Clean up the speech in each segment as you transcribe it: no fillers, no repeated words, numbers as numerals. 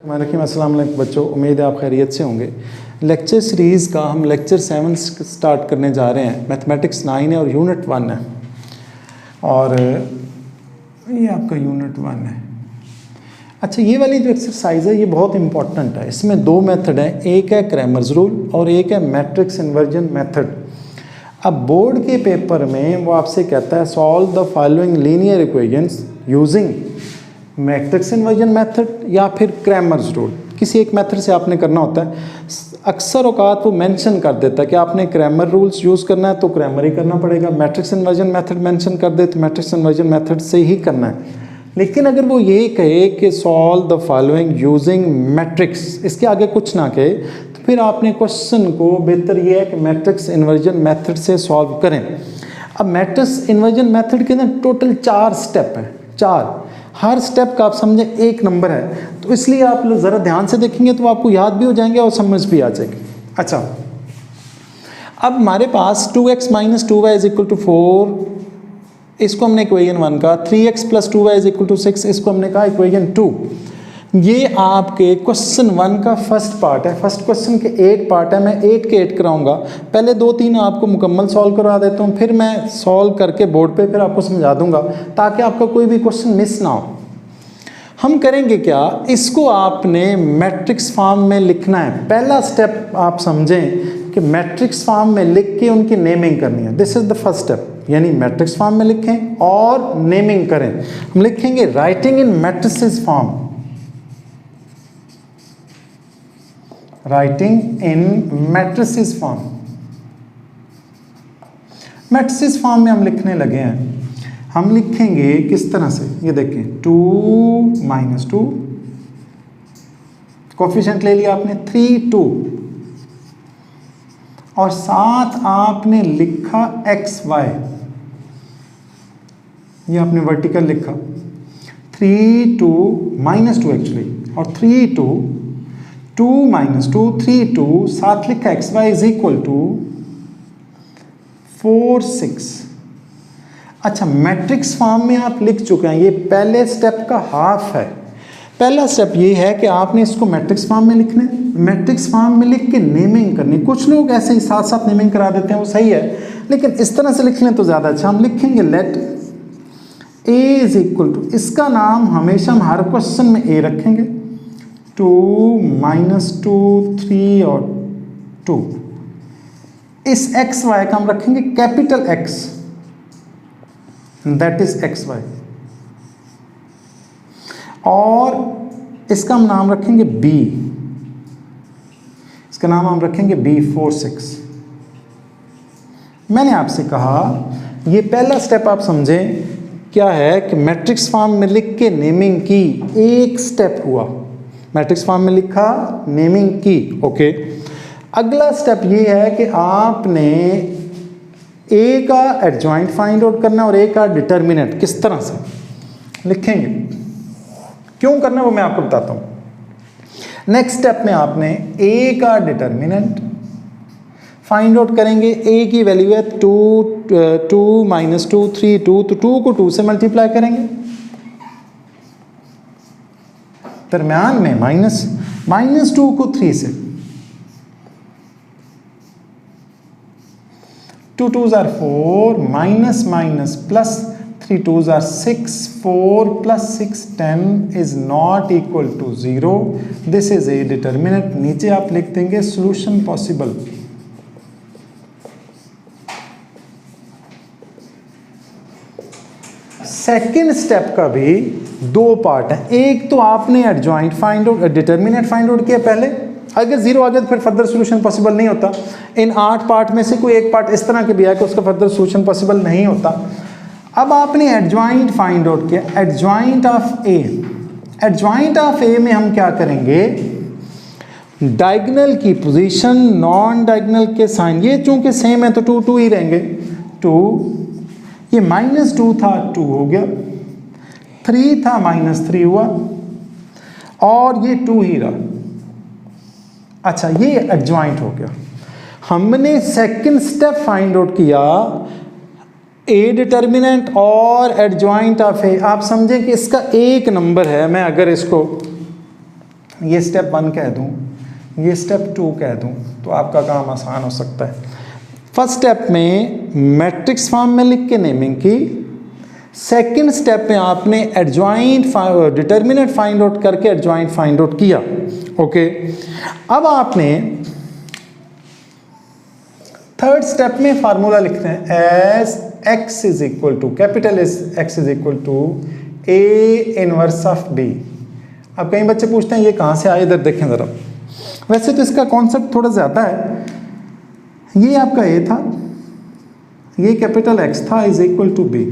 अस्सलाम वालेकुम बच्चों, उम्मीद है आप खैरियत से होंगे। लेक्चर सीरीज़ का हम लेक्चर 7 स्टार्ट करने जा रहे हैं। मैथमेटिक्स 9 है और यूनिट 1 है, और ये आपका यूनिट 1 है। अच्छा, ये वाली जो एक्सरसाइज है ये बहुत इंपॉर्टेंट है। इसमें दो मेथड हैं, एक है क्रैमर्स रूल और एक है मैट्रिक्स इन्वर्जन मेथड। अब बोर्ड के पेपर में वो आपसे कहता है solve the following linear equations using matrix inversion method या फिर क्रैमर्स रूल। किसी एक मेथड से आपने करना होता है। अक्सर औकात वो मेंशन कर देता है कि आपने क्रैमर रूल्स यूज़ करना है तो क्रैमर ही करना पड़ेगा, मैट्रिक्स इन्वर्जन मेथड मेंशन कर दे तो मैट्रिक्स इन्वर्जन मेथड से ही करना है। लेकिन अगर वो ये कहे कि solve the following using matrix, इसके आगे कुछ ना कहे, तो फिर आपने क्वेश्चन को बेहतर ये है कि मैट्रिक्स इन्वर्जन मेथड से सॉल्व करें। अब मैट्रिक्स इन्वर्जन मेथड के ना टोटल 4 स्टेप हैं, 4। हर स्टेप का आप समझे 1 नंबर है, तो इसलिए आप लोग ज़रा ध्यान से देखेंगे तो आपको याद भी हो जाएंगे और समझ भी आ जाएगी। अच्छा, अब हमारे पास 2x - 2y = 4, इसको हमने इक्वेशन 1 का, 3x + 2y = 6, इसको हमने कहा इक्वेशन 2। ये आपके क्वेश्चन 1 का फर्स्ट पार्ट है। फर्स्ट क्वेश्चन के 8 पार्ट है, मैं 8 के 8 कराऊंगा। पहले 2-3 आपको मुकम्मल सॉल्व करवा देता हूँ, फिर मैं सॉल्व करके बोर्ड पे फिर आपको समझा दूंगा ताकि आपका कोई भी क्वेश्चन मिस ना हो। हम करेंगे क्या, इसको आपने मैट्रिक्स फॉर्म में लिखना है। पहला स्टेप आप समझें कि मैट्रिक्स फॉर्म में लिख के उनकी नेमिंग करनी है। This is the first step, यानी मैट्रिक्स फॉर्म में लिखें और नेमिंग करें। हम लिखेंगे writing in matrices form, writing in matrices form. Matrices form में हम लिखने लगे हैं। हम लिखेंगे किस तरह से, ये देखें 2 - 2, कोफिशिएंट ले लिया आपने 3 2, और साथ आपने लिखा xy, ये आपने वर्टिकल लिखा 3 2 - 2 एक्चुअली, और 3 2 2 - 2 3 2, साथ लिखा xy = 4 6। अच्छा, मैट्रिक्स फॉर्म में आप लिख चुके हैं, ये पहले स्टेप का हाफ है। पहला स्टेप ये है कि आपने इसको मैट्रिक्स फॉर्म में लिखना है। मैट्रिक्स फॉर्म में लिख के नेमिंग करनी। कुछ लोग ऐसे ही साथ साथ नेमिंग करा देते हैं, वो सही है, लेकिन इस तरह से लिख लें तो ज़्यादा अच्छा। हम लिखेंगे लेट a = इसका नाम हमेशा हम हर क्वेश्चन में a रखेंगे, 2 - 2 3 और 2। इस xy का हम रखेंगे capital X, that is xy, और इसका हम नाम रखेंगे b, इसका नाम हम रखेंगे b 4 6। मैंने आपसे कहा ये पहला स्टेप आप समझें क्या है कि मैट्रिक्स फॉर्म में लिख के नेमिंग की, एक स्टेप हुआ। मैट्रिक्स फॉर्म में लिखा, नेमिंग की, ओके। अगला स्टेप ये है कि आपने ए का एडजॉइंट फाइंड आउट करना और ए का डिटर्मिनेंट किस तरह से लिखेंगे, क्यों करना है वो मैं आपको बताता हूँ। नेक्स्ट स्टेप में आपने ए का डिटर्मिनेंट फाइंड आउट करेंगे। ए की वैल्यू है 2 - 2 3 2, तो 2 को 2 से मल्टीप्लाई करेंगे, दरम्यान में -2 को 3 से, 2 2s are 4, -, +3 2s are 6, 4 + 6 10 is not equal to 0. This is a determinant. नीचे आप लिख देंगे solution possible। सेकेंड स्टेप का भी 2 पार्ट है। एक तो आपने adjoint find out, determinant find out किया पहले, अगर 0 आ गया तो फिर फर्दर सोल्यूशन पॉसिबल नहीं होता। इन 8 पार्ट में से कोई एक पार्ट इस तरह के भी है कि उसका फर्दर सोल्यूशन पॉसिबल नहीं होता। अब आपने एडजॉइंट फाइंड आउट किया, adjoint of A. Adjoint of A में हम क्या करेंगे, डायगोनल की पोजीशन, नॉन डायगोनल के साइन, ये चूंकि सेम है तो 2 2 ही रहेंगे। 2, ये -2 था 2 हो गया, 3 था -3 हुआ, और ये 2 ही रहा। अच्छा, ये एडजॉइंट हो गया। हमने सेकंड स्टेप फाइंड आउट किया, ए डिटर्मिनेंट और एडजॉइंट ऑफ ए। आप समझें कि इसका एक नंबर है, मैं अगर इसको ये स्टेप 1 कह दूँ, ये स्टेप 2 कह दूँ, तो आपका काम आसान हो सकता है। फर्स्ट स्टेप में मैट्रिक्स फॉर्म में लिख के नेमिंग की, सेकंड स्टेप में आपने एडजॉइंट डिटर्मिनेंट फाइंड आउट करके एडजॉइंट फाइंड आउट किया। ओके, अब आपने थर्ड स्टेप में फार्मूला लिखते हैं as x is equal to capital x is equal to a inverse of b। अब कई बच्चे पूछते हैं ये कहाँ से आए, इधर देखें ज़रा। वैसे तो इसका कॉन्सेप्ट थोड़ा ज़्यादा है। ये आपका a था, ये कैपिटल X था इज इक्वल टू b,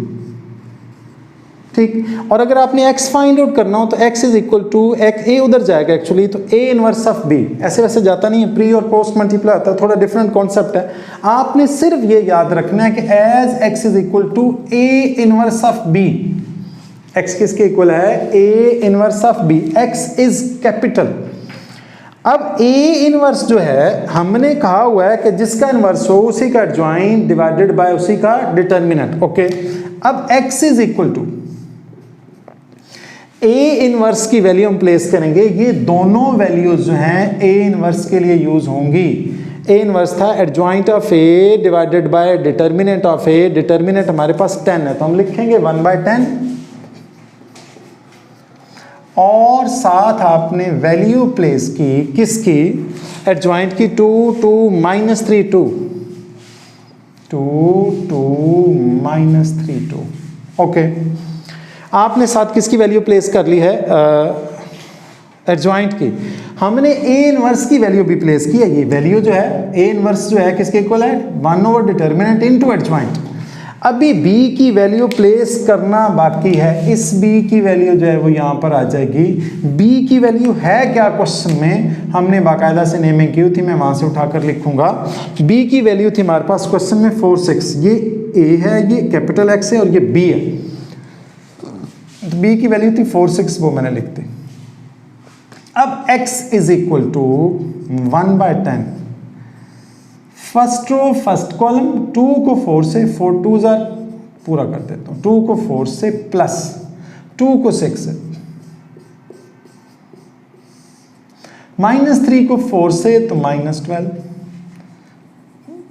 ठीक। और अगर आपने x फाइंड आउट करना हो तो x is equal to a उधर जाएगा एक्चुअली, तो a इनवर्स ऑफ b। ऐसे वैसे जाता नहीं है, प्री और पोस्ट मल्टीप्लाई होता है, थोड़ा डिफरेंट कॉन्सेप्ट है। आपने सिर्फ ये याद रखना है कि as x is equal to a inverse of b। x किसके इक्वल है, a inverse of b, x is capital. अब a इनवर्स जो है हमने कहा हुआ है कि जिसका इनवर्स हो उसी का एडजॉइंट डिवाइडेड बाय उसी का डिटर्मिनेंट। ओके, अब x is equal to a inverse की वैल्यू हम प्लेस करेंगे। ये दोनों वैल्यूज जो हैं a इनवर्स के लिए यूज होंगी। a इनवर्स था adjoint of a divided by determinant of a। Determinant हमारे पास 10 है तो हम लिखेंगे 1/10, और साथ आपने वैल्यू प्लेस की किसकी, एडजॉइंट की 2 2 -3 2 2 2 -3 2। ओके, आपने साथ किसकी वैल्यू प्लेस कर ली है, एडजॉइंट की। हमने a इनवर्स की वैल्यू भी प्लेस की है। ये वैल्यू जो है a इनवर्स जो है किसके इक्वल है, 1 डिटर्मिनेंट इनटू एडजॉइंट। अभी b की वैल्यू प्लेस करना बाकी है। इस b की वैल्यू जो है वो यहाँ पर आ जाएगी। b की वैल्यू है क्या, क्वेश्चन में हमने बाकायदा से नेमिंग की थी, मैं वहाँ से उठाकर लिखूंगा। b की वैल्यू थी हमारे पास क्वेश्चन में 4 6। ये a है, ये कैपिटल X है और ये b है, तो b की वैल्यू थी 4 6, वो मैंने लिख दी। अब x is equal to 1/10, first row first column, 2 को 4 से, 4 2 पूरा कर देता हूँ, 2 को 4 से प्लस 2 को 6 से, -3 को 4 से तो -12,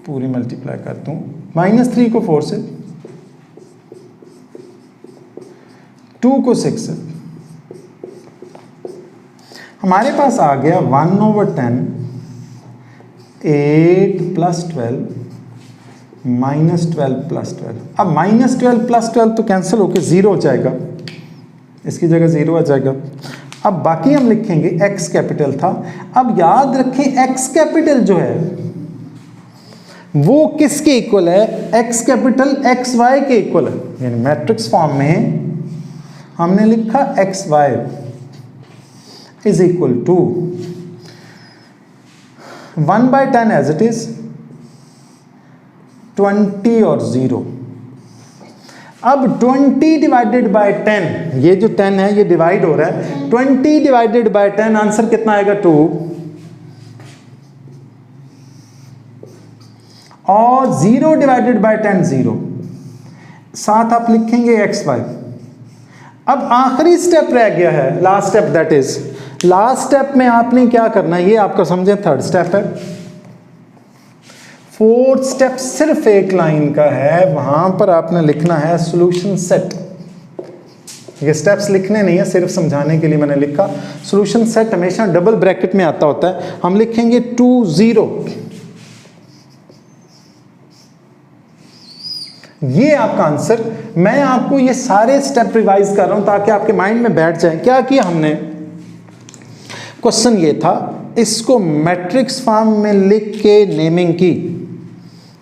पूरी मल्टीप्लाई करता हूँ, -3 को 4 से, 2 को 6 से, हमारे पास आ गया 1/10, 8 + 12 -12 + 12। अब -12 + 12 तो कैंसिल होकर 0 हो जाएगा, इसकी जगह 0 आ जाएगा। अब बाकी हम लिखेंगे x कैपिटल था। अब याद रखें x कैपिटल जो है वो किसके इक्वल है, x कैपिटल xy के इक्वल है। यानी मैट्रिक्स फॉर्म में हमने लिखा xy is equal to 1/10 as it is, 20 और 0। अब 20 डिवाइडेड बाय 10, ये जो 10 है ये डिवाइड हो रहा है, 20 डिवाइडेड बाय 10 आंसर कितना आएगा 2, और 0 डिवाइडेड बाय 10 0, साथ आप लिखेंगे xy। अब आखिरी स्टेप रह गया है, last step, that is last step में आपने क्या करना है, ये आपका समझे थर्ड स्टेप है। फोर्थ स्टेप सिर्फ एक लाइन का है, वहां पर आपने लिखना है सॉल्यूशन सेट। ये स्टेप्स लिखने नहीं है, सिर्फ समझाने के लिए मैंने लिखा। सॉल्यूशन सेट हमेशा डबल ब्रैकेट में आता होता है। हम लिखेंगे 2 0, ये आपका आंसर। मैं आपको ये सारे स्टेप रिवाइज कर रहा हूं ताकि आपके माइंड में बैठ जाए। क्या किया हमने, क्वेश्चन ये था, इसको मैट्रिक्स फॉर्म में लिख के नेमिंग की।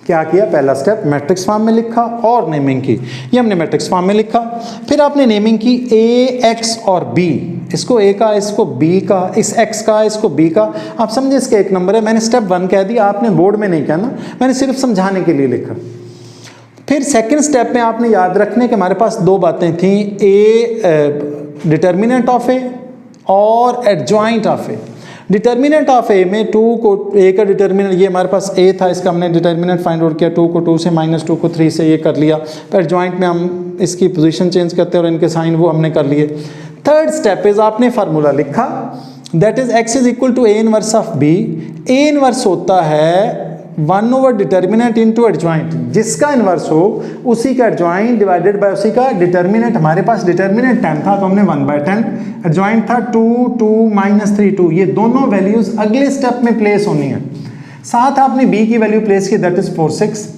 क्या किया, पहला स्टेप मैट्रिक्स फॉर्म में लिखा और नेमिंग की। ये हमने मैट्रिक्स फॉर्म में लिखा, फिर आपने नेमिंग की a x और b, इसको a का, इसको b का, इस x का, इसको b का। आप समझे इसका 1 नंबर है। मैंने स्टेप 1 कह दिया, आपने बोर्ड में नहीं कहना, मैंने सिर्फ समझाने के लिए लिखा। फिर सेकंड स्टेप में आपने याद रखने के हमारे पास 2 बातें थी, a डिटर्मिनेंट ऑफ a और adjoint of A. Determinant of A में 2 को, a का डिटर्मिनेंट ये हमारे पास a था, इसका हमने डिटर्मिनेंट फाइंड आउट किया, 2 को 2 से, -2 को 3 से, ये कर लिया। फिर एडजॉइंट में हम इसकी पोजीशन चेंज करते हैं और इनके साइन वो हमने कर लिए। थर्ड स्टेप इज आपने फार्मूला लिखा that is x is equal to a inverse of b। a inverse होता है 1 ओवर डिटर्मिनेंट इनटू एडजॉइंट, जिसका इनवर्स हो उसी का एडजॉइंट डिवाइडेड बाय उसी का डिटर्मिनेंट। हमारे पास डिटर्मिनेंट 10 था तो हमने 1/10, एडजॉइंट था 2, 2 - 3 2। ये दोनों वैल्यूज अगले स्टेप में प्लेस होनी है। साथ आपने b की वैल्यू प्लेस की, दैट इज 4 6।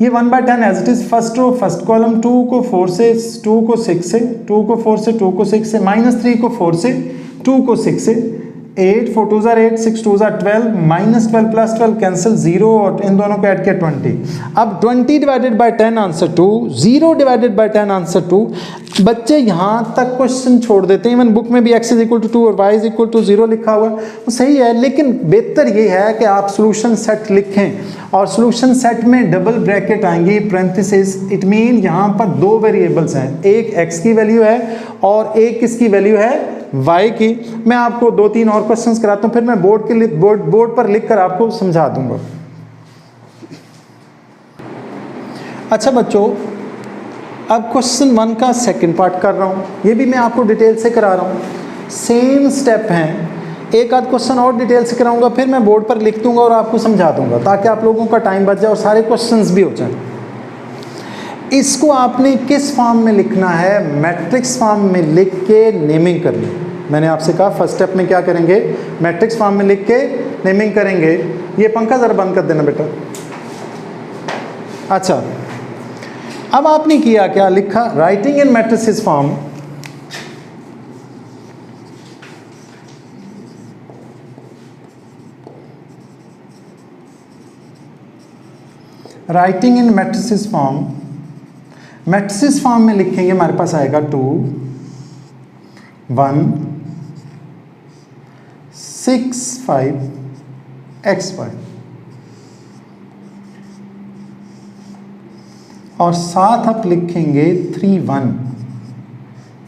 ये 1/10 as it is, first row first column, 2 को 4 से, 2 को 6 से, 2 को 4 से, 2 को 6 से, -3 को 4 से, 2 को 6 से, 8 4 2 8, 6 2 12, -12 +12 कैंसिल, 0 और इन दोनों को ऐड किया 20। अब 20 divided by 10 answer 2, 0 divided by 10 answer 2। बच्चे यहाँ तक क्वेश्चन छोड़ देते हैं, इवन बुक में भी x इज इक्वल टू 2 और y इज इक्वल टू 0 लिखा हुआ, वो सही है, लेकिन बेहतर ये है कि आप सोल्यूशन सेट लिखें और सोल्यूशन सेट में डबल ब्रैकेट आएंगी, पैरेंथेसिस। इट मीन यहाँ पर दो वेरिएबल्स हैं, एक x की वैल्यू है और एक किसकी वैल्यू है, y की। मैं आपको 2-3 और क्वेश्चंस कराता हूँ, फिर मैं बोर्ड पर लिख कर आपको समझा दूंगा। अच्छा बच्चों, अब क्वेश्चन 1 का सेकंड पार्ट कर रहा हूँ, ये भी मैं आपको डिटेल से करा रहा हूँ, सेम स्टेप हैं। एक आध क्वेश्चन और डिटेल से कराऊंगा, फिर मैं बोर्ड पर लिख दूंगा और आपको समझा दूंगा, ताकि आप लोगों का टाइम बच जाए और सारे क्वेश्चंस भी हो जाए। इसको आपने किस फॉर्म में लिखना है, मैट्रिक्स फॉर्म में लिख के नेमिंग करनी। मैंने आपसे कहा फर्स्ट स्टेप में क्या करेंगे, मैट्रिक्स फॉर्म में लिख के नेमिंग करेंगे। ये पंखा ज़रा बंद कर देना बेटा। अच्छा, अब आपने किया क्या, लिखा writing in matrices form. Writing in matrices form, matrices form में लिखेंगे, हमारे पास आएगा 2 1 6 5 x5 और साथ आप लिखेंगे 3 1।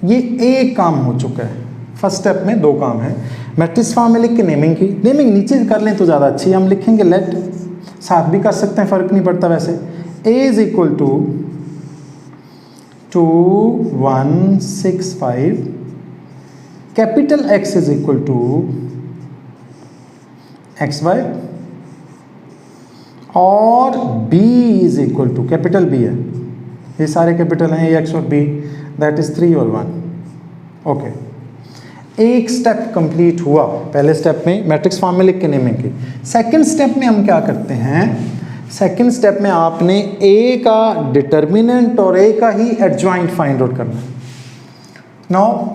ये एक काम हो चुका है, फर्स्ट स्टेप में 2 काम है। मैट्रिक्स फॉर्म में लिख के नेमिंग की, नेमिंग नीचे कर लें तो ज़्यादा अच्छी है। हम लिखेंगे लेट, साथ भी कर सकते हैं, फ़र्क नहीं पड़ता वैसे। a is equal to 2 1 6 5, capital X is equal to XY और B is equal to, capital B है, ये सारे कैपिटल हैं, A X और B, दैट इज 3 और 1। ओके, एक स्टेप कंप्लीट हुआ पहले स्टेप में, मैट्रिक्स फॉर्म में लिख के नेमिंग की। सेकंड स्टेप में हम क्या करते हैं, सेकंड स्टेप में आपने A का डिटर्मिनेंट और A का ही एडजॉइंट फाइंड आउट करना है। Now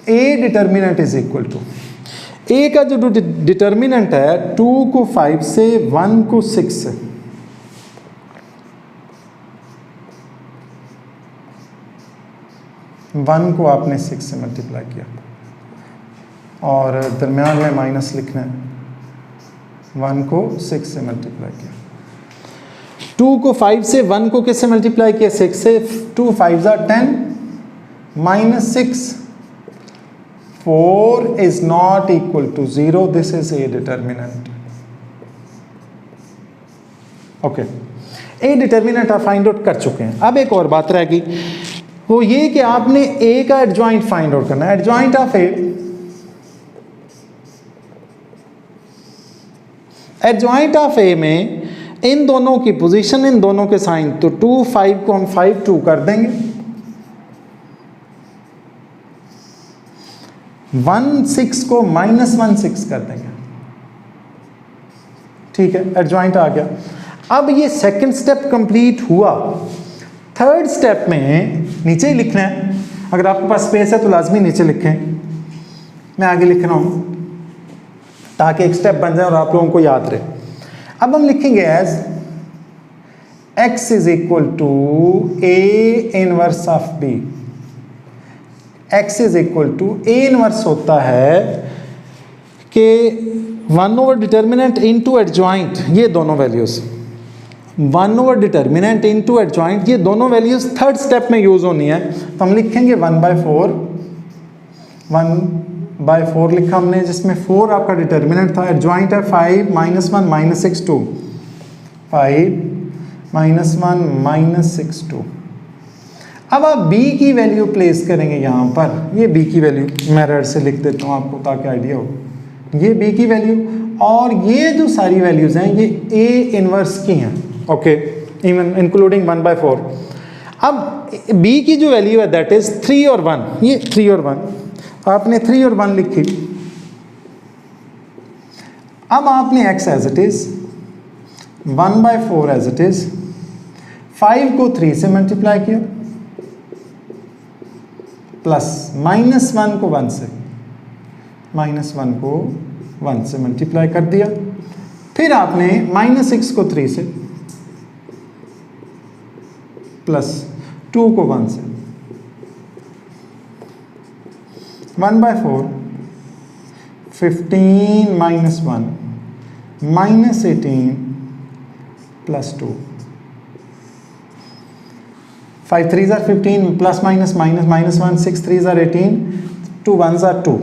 A determinant is equal to, A का जो डिटर्मिनेंट है 2 को 5 से, 1 को 6 से, वन को आपने 6 से मल्टीप्लाई किया और दरम्यान में माइनस लिखना है, 1 को 6 से मल्टीप्लाई किया। 2 को 5 से, 1 को किससे मल्टीप्लाई किया, 6 से, 2 5 10 -6, 4 is not equal to 0, this is a determinant। Okay, A determinant आप फाइंड आउट कर चुके हैं। अब एक और बात रह गई, वो ये कि आपने ए का एडजॉइंट फाइंड आउट करना है। Adjoint of A, adjoint of A में इन दोनों की पोजीशन, इन दोनों के साइन, तो 2 5 को हम 5 2 कर देंगे, 1 6 को -1 6 कर देंगे। ठीक है, एडजॉइंट आ गया। अब ये सेकंड स्टेप कंप्लीट हुआ। थर्ड स्टेप में नीचे ही लिखना है, अगर आपके पास स्पेस है तो लाजमी नीचे लिखें, मैं आगे लिख रहा हूं ताकि एक स्टेप बन जाए और आप लोगों को याद रहे। अब हम लिखेंगे as x is equal to a inverse of b। x is equal to a inverse होता है कि 1 ओवर डिटर्मिनेंट इनटू एडजॉइंट, ये दोनों values, 1 over determinant into adjoint, ये दोनों वैल्यूज थर्ड स्टेप में यूज होनी है। तो हम लिखेंगे 1/4, 1/4 लिखा हमने, जिसमें 4 आपका डिटर्मिनेंट था, एडजॉइंट है 5 -1 -6 2, 5 -1 -6 2। अब आप b की वैल्यू प्लेस करेंगे यहाँ पर, ये b की वैल्यू मैं रेड से लिख देता हूँ आपको ताकि आइडिया हो, ये b की वैल्यू, और ये जो सारी वैल्यूज़ हैं ये a इनवर्स की हैं, ओके, इवन इंक्लूडिंग 1/4। अब b की जो वैल्यू है दैट इज 3 और 1, ये 3 और 1, आपने 3 और 1 लिखी। अब आपने x as it is, 1/4 as it is, 5 को 3 से मल्टीप्लाई किया, प्लस -1 को 1 से, -1 को 1 से मल्टीप्लाई कर दिया, फिर आपने -6 को 3 से, प्लस 2 को 1 से, 1/4, 15 -1, -18 plus 2, 5 3s are 15, plus minus minus -1, 6 3s are 18, 2 1s are 2।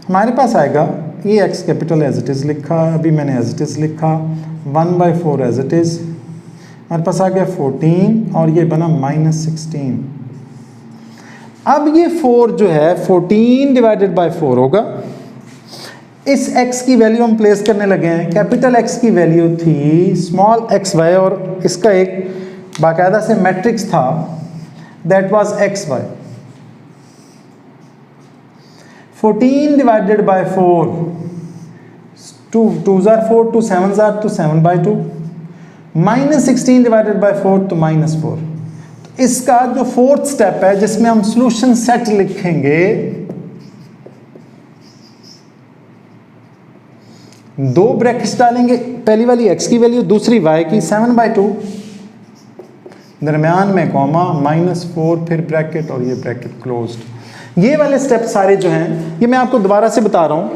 हमारे पास आएगा ये x capital as it is लिखा, अभी मैंने एज इट इज़ लिखा, 1/4 एज इट इज़, हमारे पास आ गया 14 और ये बना -16। अब ये 4 जो है 14 डिवाइडेड बाय 4 होगा। इस x की वैल्यू हम प्लेस करने लगे हैं। कैपिटल X की वैल्यू थी स्मॉल xy और इसका एक बाकायदा से मैट्रिक्स था that was xy। 14 divided by 4, 2 2s are 4, 2 7s are, तो 7/2, -16 डिवाइडेड बाय 4 तो -4। तो इसका जो फोर्थ स्टेप है जिसमें हम सॉल्यूशन सेट लिखेंगे, दो ब्रैकेट्स डालेंगे, पहली वाली x की वैल्यू, दूसरी y की, 7/2, दरमियान में कॉमा, -4, फिर ब्रैकेट और ये ब्रैकेट क्लोज्ड। ये वाले स्टेप सारे जो हैं ये मैं आपको दोबारा से बता रहा हूँ,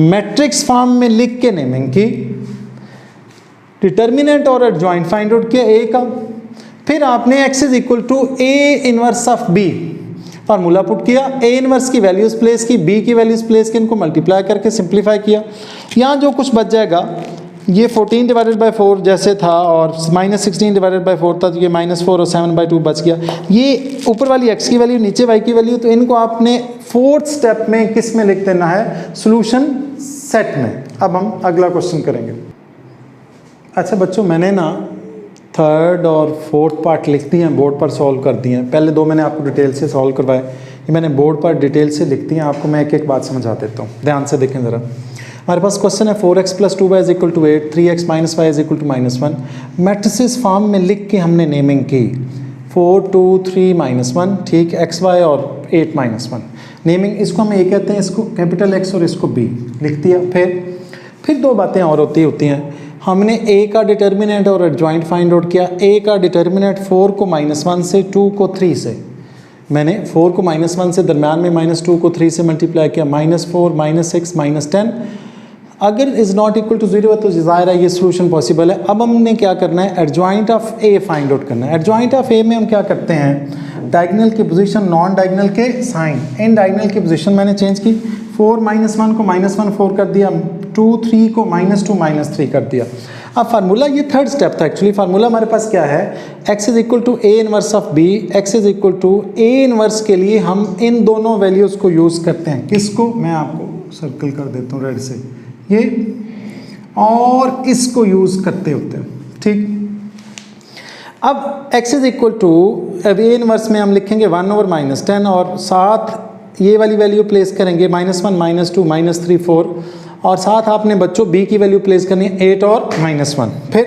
मैट्रिक्स फॉर्म में लिख के नेमिंग की, डिटर्मिनेंट और एडजॉइंट फाइंड आउट किया a का, फिर आपने x is equal to a inverse of b formula put किया, a इनवर्स की वैल्यूज प्लेस की, b की वैल्यूज प्लेस की, इनको मल्टीप्लाई करके सिंप्लीफाई किया। यहाँ जो कुछ बच जाएगा ये 14 डिवाइडेड बाय 4 जैसे था और -16 डिवाइडेड बाय 4 था, तो ये -4 और 7/2 बच गया। ये ऊपर वाली x की वैल्यू, नीचे y की वैल्यू, तो इनको आपने फोर्थ स्टेप में किस में लिख देना है, सॉल्यूशन सेट में। अब हम अगला क्वेश्चन करेंगे। अच्छा बच्चों, मैंने ना थर्ड और फोर्थ पार्ट लिख दिए हैं, बोर्ड पर सॉल्व कर दिए हैं। पहले दो मैंने आपको डिटेल से सॉल्व करवाए, ये मैंने बोर्ड पर डिटेल से लिख दिए हैं। आपको मैं एक एक बात समझा देता हूँ, ध्यान से देखें ज़रा। हमारे पास क्वेश्चन है 4x + 2y = 8, 3x - y = -1। Matrices form में लिख के हमने नेमिंग की 4 2 3 -1, ठीक, x y और 8 -1 नेमिंग। इसको हम a कहते हैं, इसको कैपिटल X और इसको b लिख दिया। फिर दो बातें और होती हैं। हमने a का डिटर्मिनेंट और एडजॉइंट फाइंड आउट किया। a का डिटर्मिनेंट 4 को -1 से, 2 को 3 से, मैंने 4 को -1 से, दरम्यान में -2 को 3 से मल्टीप्लाई किया, -4 -6 -10। अगर इज़ नॉट इक्वल टू 0 है तो ज़ाहिर है ये सोल्यूशन पॉसिबल है। अब हमने क्या करना है, adjoint of A find out करना है। एडजॉइंट ऑफ ए में हम क्या करते हैं, डायगोनल की पोजीशन, नॉन डायगोनल के साइन। इन डायगोनल की पोजीशन मैंने चेंज की, 4 -1 को -1 4 कर दिया, 2 3 को -2 -3 कर दिया। अब फार्मूला, ये थर्ड स्टेप था एक्चुअली। फार्मूला हमारे पास क्या है, x is equal to a inverse of b, x is equal to a inverse के लिए हम इन दोनों वैल्यूज़ को यूज़ करते हैं। किसको, मैं आपको सर्कल कर देता हूँ रेड से, ये और इसको यूज़ करते होते हैं, ठीक। अब x इज इक्वल टू, अब a इनवर्स में हम लिखेंगे 1/10 और साथ ये वाली वैल्यू प्लेस करेंगे, -1 -2 -3 4, और साथ आपने बच्चों b की वैल्यू प्लेस करनी है 8 और -1। फिर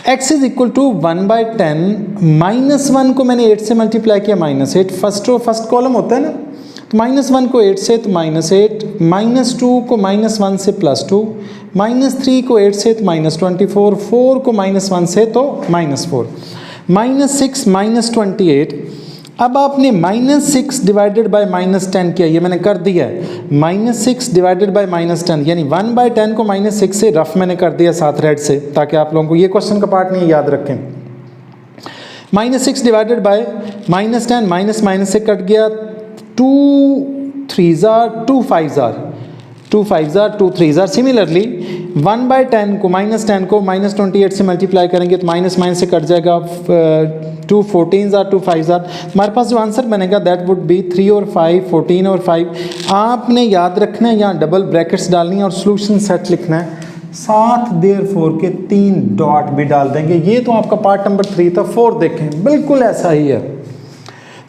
x इज इक्वल टू 1/10, -1 को मैंने 8 से मल्टीप्लाई किया, -8, फर्स्ट कॉलम होता है ना, तो -1 को 8 से तो -8, -2 को -1 से +2, -3 को 8 से तो -24, 4 को -1 से तो -4, -6 -28। अब आपने -6 डिवाइडेड बाय -10 किया, ये मैंने कर दिया है, -6 डिवाइडेड बाय -10 यानी 1/10 को -6 से रफ मैंने कर दिया साथ रेड से, ताकि आप लोगों को ये क्वेश्चन का पार्ट नहीं याद रखें। -6 डिवाइडेड बाय -10, माइनस से कट गया, 2 3s are 2 5s are 2 5s are 2 3s are। Similarly 1/10 को -10 को -28 से मल्टीप्लाई करेंगे तो माइनस से कट जाएगा, 2 14s are 2 5s are, हमारे पास जो आंसर बनेगा दैट वुड बी 3 और 5 14 और 5। आपने याद रखना है यहाँ डबल ब्रैकेट्स डालनी है और सोल्यूशन सेट लिखना है, साथ देयरफॉर के 3 डॉट भी डाल देंगे। ये तो आपका पार्ट नंबर 3 था। 4 देखें, बिल्कुल ऐसा ही है।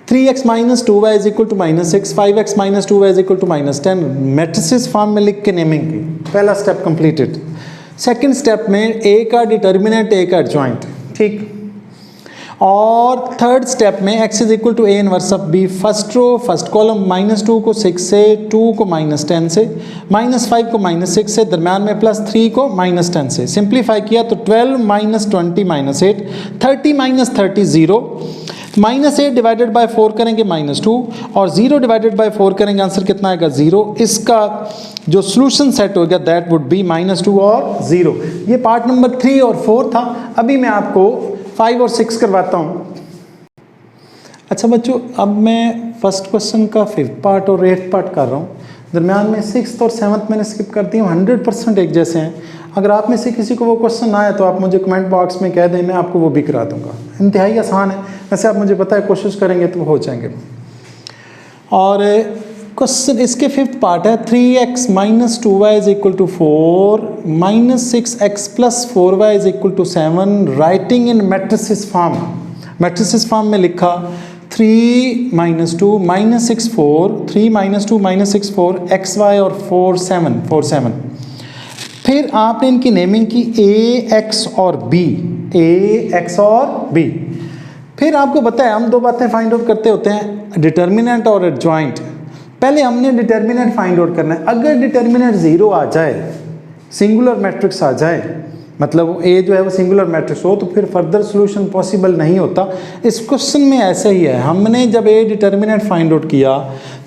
3x minus 2y is equal to -6, 5x minus 2y is equal to -10। Matrices form में लिख के नेमिंग की, पहला स्टेप कंप्लीटेड। सेकंड स्टेप में a का डिटर्मिनेंट, a का एडजॉइंट, ठीक। और थर्ड स्टेप में x is equal to a inverse of b, first row first column, -2 को 6 से, 2 को -10 से, -5 को -6 से, दरम्यान में +3 को -10 से। सिंप्लीफाई किया तो 12 -20 -8, 30 -30 0, -8 डिवाइडेड बाय 4 करेंगे -2 और 0 डिवाइडेड बाय 4 करेंगे, आंसर कितना आएगा 0। इसका जो सॉल्यूशन सेट होगा दैट वुड बी -2 और 0। ये पार्ट नंबर 3 और 4 था। अभी मैं आपको 5 और 6 करवाता हूँ। अच्छा बच्चों, अब मैं फर्स्ट क्वेश्चन का 5th पार्ट और 8th पार्ट कर रहा हूँ, दरम्यान में 6th और 7th मैंने स्किप कर दी हूँ। 100% एक जैसे हैं। अगर आप में से किसी को वो क्वेश्चन ना आए तो आप मुझे कमेंट बॉक्स में कह दें, मैं आपको वो भी करा दूंगा। इंतहाई आसान है, वैसे आप मुझे पता है कोशिश करेंगे तो हो जाएंगे। और क्वेश्चन इसके 5th पार्ट है 3x minus 2y is equal to 4 -6x plus 4y is equal to 7, writing in matrices form. Matrices form में लिखा 3 - 2 -6 4, 3 - 2 -6 4, xy और 4 7। फिर आपने इनकी नेमिंग की a x और b, a x और b। फिर आपको बताया हम 2 बातें फाइंड आउट करते होते हैं, डिटर्मिनेंट और एडजॉइंट। पहले हमने डिटर्मिनेंट फाइंड आउट करना है। अगर डिटर्मिनेंट 0 आ जाए, सिंगुलर मैट्रिक्स आ जाए, मतलब a जो है वो सिंगुलर मैट्रिक्स हो, तो फिर फर्दर सॉल्यूशन पॉसिबल नहीं होता। इस क्वेश्चन में ऐसा ही है। हमने जब a डिटर्मिनेंट फाइंड आउट किया,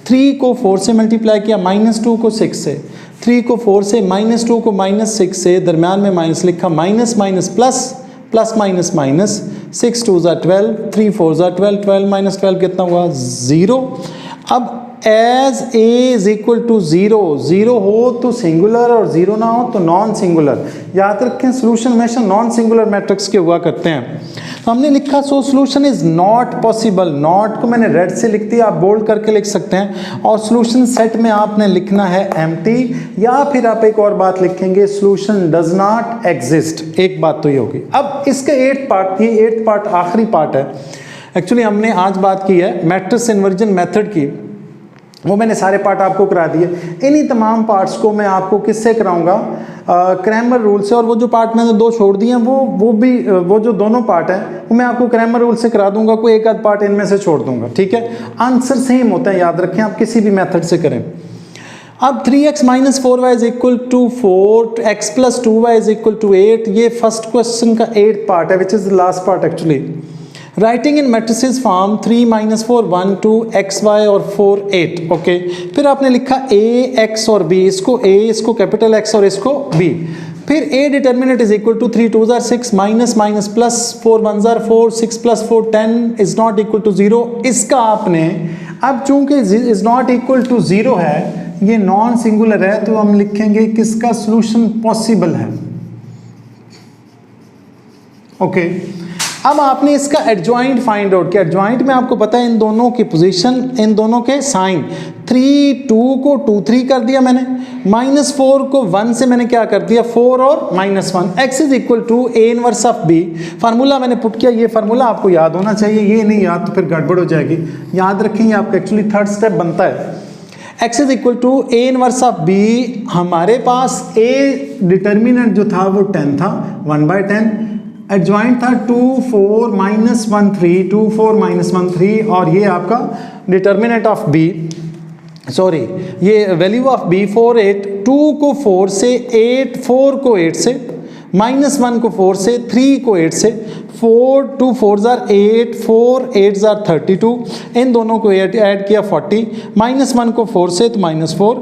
3 को 4 से मल्टीप्लाई किया, -2 को 6 से, 3 को 4 से, -2 को -6 से, दरम्यान में माइनस लिखा, minus minus plus, plus minus minus, 6 2 ज़ा 12, 3 4 ज़ा 12, 12 - 12 कितना हुआ 0। अब as a is equal to 0, 0 हो तो सिंगुलर और 0 ना हो तो नॉन सिंगुलर। याद रखें सॉल्यूशन हमेशा नॉन सिंगुलर मैट्रिक्स के हुआ करते हैं। तो हमने लिखा so solution is not possible. Not को मैंने रेड से लिख दिया, आप बोल्ड करके लिख सकते हैं। और सॉल्यूशन सेट में आपने लिखना है एम्प्टी, या फिर आप एक और बात लिखेंगे सॉल्यूशन डज नॉट एग्जिस्ट। एक बात तो ये होगी। अब इसका 8th पार्ट, ये 8th पार्ट आखिरी पार्ट है। एक्चुअली हमने आज बात की है मैट्रिक्स इन्वर्जन मेथड की, वो मैंने सारे पार्ट आपको करा दिए। इन्हीं तमाम पार्ट्स को मैं आपको किससे कराऊंगा, क्रैमर रूल से। और वो जो पार्ट मैंने 2 छोड़ दिए हैं वो जो दोनों पार्ट हैं वो मैं आपको क्रैमर रूल से करा दूंगा। कोई एक आध पार्ट इनमें से छोड़ दूंगा, ठीक है। आंसर सेम होता है, याद रखें, आप किसी भी मेथड से करें। अब 3x minus 4y is equal to 4, x plus 2y is equal to 8। ये फर्स्ट क्वेश्चन का 8th पार्ट है, which is the last part actually. Writing in matrices form 3 - 4 1 2, xy और 4 8। ओके, फिर आपने लिखा a x और b, इसको a, इसको कैपिटल X और इसको b। फिर a determinant is equal to 3 2 ज़ा 6, माइनस माइनस प्लस, 4 1 ज़ा 4, 6 plus 4 10 is not equal to 0। इसका आपने अब चूंकि इज नॉट इक्वल टू 0 है, ये नॉन सिंगुलर है, तो हम लिखेंगे किसका सॉल्यूशन पॉसिबल है। ओके, अब आपने इसका एडजॉइंट फाइंड आउट किया। एडजॉइंट में आपको पता है इन दोनों की पोजीशन, इन दोनों के साइन, 3 2 को 2 3 कर दिया मैंने, -4 को 1 से मैंने क्या कर दिया 4 और -1। x is equal to a inverse of b। Formula मैंने पुट किया, ये फार्मूला आपको याद होना चाहिए, ये नहीं याद तो फिर गड़बड़ हो जाएगी। याद रखेंगे, आपका एक्चुअली 3rd स्टेप बनता है। x is equal to a inverse of b। हमारे पास a डिटर्मिनेंट जो था वो 10 था, 1/10। एडजॉइंट था 2 4 -1 3, 2 4 -1 3। और ये आपका डिटर्मिनेंट ऑफ b, सॉरी ये वैल्यू ऑफ b 4 8, 2 को 4 से, 8 4 को 8 से, -1 को 4 से, 3 को 8 से, 4 2 4 ज़ा 8, 4 8 ज़ा 32। इन दोनों को ऐड किया 40, -1 को 4 से तो -4,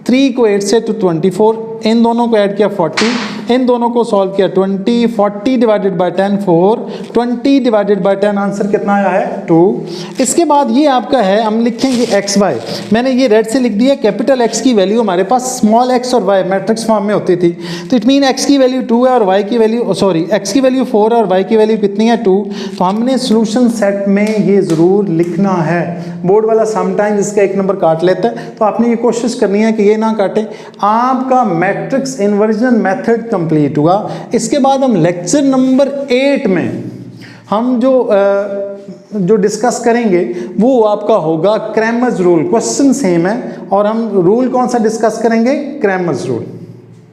3 को 8 से तो 24, इन दोनों को ऐड किया 40, इन दोनों को सॉल्व किया 20, 40 divided by 10 4, 20 divided by 10 answer कितना आया है 2। इसके बाद ये आपका है, हम लिखेंगे एक्स वाई, मैंने ये रेड से लिख दिया, कैपिटल एक्स की वैल्यू हमारे पास स्मॉल एक्स और वाई मैट्रिक्स फॉर्म में होती थी, तो इट मीन एक्स की वैल्यू 2 है और वाई की वैल्यू सॉरी एक्स की वैल्यू 4 है और वाई की वैल्यू कितनी है 2। तो हमने सॉल्यूशन सेट में ये ज़रूर लिखना है। बोर्ड वाला समटाइम्स इसका एक नंबर काट लेता है, तो आपने ये कोशिश करनी है कि ये ना काटें। आपका मैट्रिक्स इन्वर्जन मेथड कंप्लीट हुआ। इसके बाद हम लेक्चर नंबर 8 में हम जो डिस्कस करेंगे वो आपका होगा क्रैमर्स रूल। क्वेश्चन सेम है और हम रूल कौन सा डिस्कस करेंगे, क्रैमर्स रूल।